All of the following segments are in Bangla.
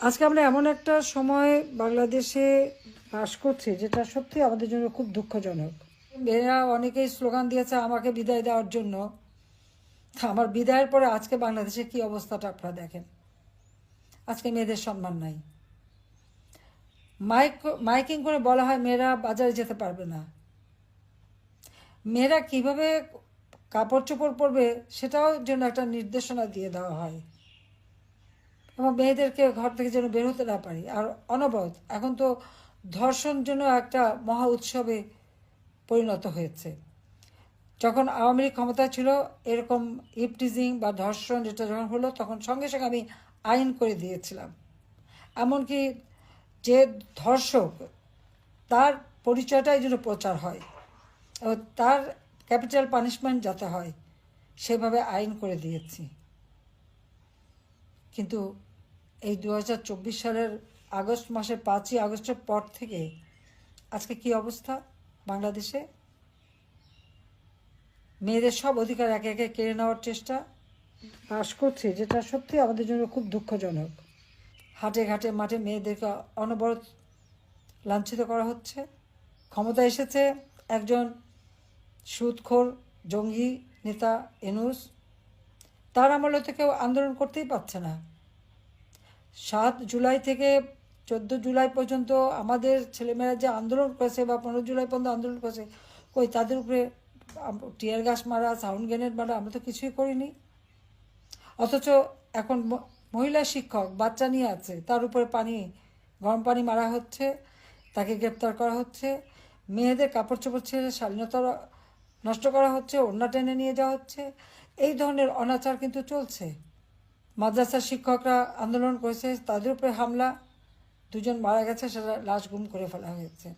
আজকে আমরা এমন একটা সময় বাংলাদেশে বাস করছি যেটা সত্যি আমাদের জন্য খুব দুঃখজনক। মেয়েরা অনেকেই স্লোগান দিয়েছে আমাকে বিদায় দেওয়ার জন্য। আমার বিদায়ের পরে আজকে বাংলাদেশে কি অবস্থাটা আপনারা দেখেন। আজকে মেয়েদের সম্মান নাই। মাইকিং করে বলা হয় মেয়েরা বাজারে যেতে পারবে না। মেয়েরা কিভাবে কাপড় চোপড় পরবে সেটাও জন্য একটা নির্দেশনা দিয়ে দেওয়া হয় এবং মেয়েদেরকে ঘর থেকে যেন বের হতে না পারি। আর অনবরত এখন তো ধর্ষণ জন্য একটা মহা উৎসবে পরিণত হয়েছে। যখন আওয়ামী লীগ ক্ষমতায় ছিল এরকম ইপটিজিং বা ধর্ষণ যেটা যখন হলো তখন সঙ্গে সঙ্গে আমি আইন করে দিয়েছিলাম। এমনকি যে ধর্ষক তার পরিচয়টাই যেন প্রচার হয় ও তার ক্যাপিটাল পানিশমেন্ট যাতে হয় সেভাবে আইন করে দিয়েছি। কিন্তু এই 2024 সালের আগস্ট মাসের 5ই আগস্টের পর থেকে আজকে কি অবস্থা বাংলাদেশে? মেয়েদের সব অধিকার একে একে কেড়ে নেওয়ার চেষ্টা বাস করছে, যেটা সত্যি আমাদের জন্য খুব দুঃখজনক। হাটে ঘাটে মাঠে মেয়েদেরকে অনবরত লাঞ্ছিত করা হচ্ছে। ক্ষমতা এসেছে একজন সুদখোর জঙ্গি নেতা এনুস, তার আমলে তো কেউ আন্দোলন করতেই পারছে না। 7 জুলাই থেকে 14 জুলাই পর্যন্ত আমাদের ছেলেমেয়েরা যে আন্দোলন করেছে বা 15 জুলাই পর্যন্ত আন্দোলন করেছে, কই তাদের উপরে টিয়ার গ্যাস মারা, সাউন্ড গ্রেনেড মারা আমরা তো কিছুই করিনি। অথচ এখন মহিলা শিক্ষক বাচ্চা নিয়ে আছে, তার উপরে গরম পানি মারা হচ্ছে, তাকে গ্রেপ্তার করা হচ্ছে। মেয়েদের কাপড় চোপড় ছেড়ে স্বাধীনতা নষ্ট করা হচ্ছে, ওড়না টেনে নিয়ে যাওয়া হচ্ছে। এই ধরনের অনাচার কিন্তু চলছে। মাদ্রাসার শিক্ষকরা আন্দোলন করেছে, তাদের উপরে হামলা, 2 জন মারা গেছে, সেটা লাশ গুম করে ফেলা হয়েছে।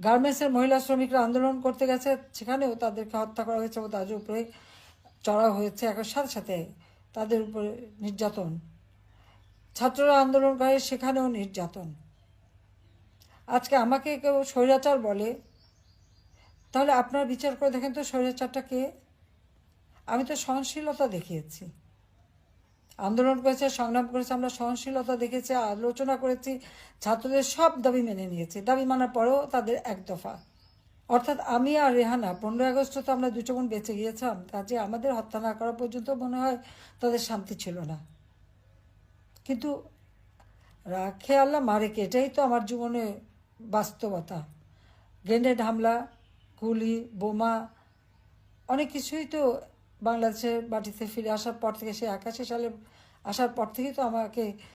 গার্মেন্টসের মহিলা শ্রমিকরা আন্দোলন করতে গেছে, সেখানেও তাদেরকে হত্যা করা হয়েছে এবং তাদের উপরে চড়া হয়েছে। এখন সাথে সাথে তাদের উপরে নির্যাতন। ছাত্ররা আন্দোলন করে, সেখানেও নির্যাতন। আজকে আমাকে কেউ স্বৈরাচার বলে, তাহলে আপনারা বিচার করে দেখেন তো স্বৈরাচারটা কে? আমি তো সহনশীলতা দেখিয়েছি, আন্দোলন করেছে, সংগ্রাম করেছে, আমরা সহনশীলতা দেখেছি, আলোচনা করেছি, ছাত্রদের সব দাবি মেনে নিয়েছি। দাবি মানার পরেও তাদের এক দফা। অর্থাৎ আমি আর রেহানা 15 আগস্ট তো আমরা 2 বোন বেঁচে গিয়েছিলাম, কাজে আমাদের হত্যা না করা পর্যন্ত মনে হয় তাদের শান্তি ছিল না। কিন্তু রাখে আল্লাহ মারে কে, এটাই তো আমার জীবনে বাস্তবতা। গ্রেনেড হামলা, গুলি, বোমা, অনেক কিছুই তো বাংলাদেশের মাটিতে ফিরে আসার পর থেকে, সে 81 সালে আসার পর থেকেই তো আমাকে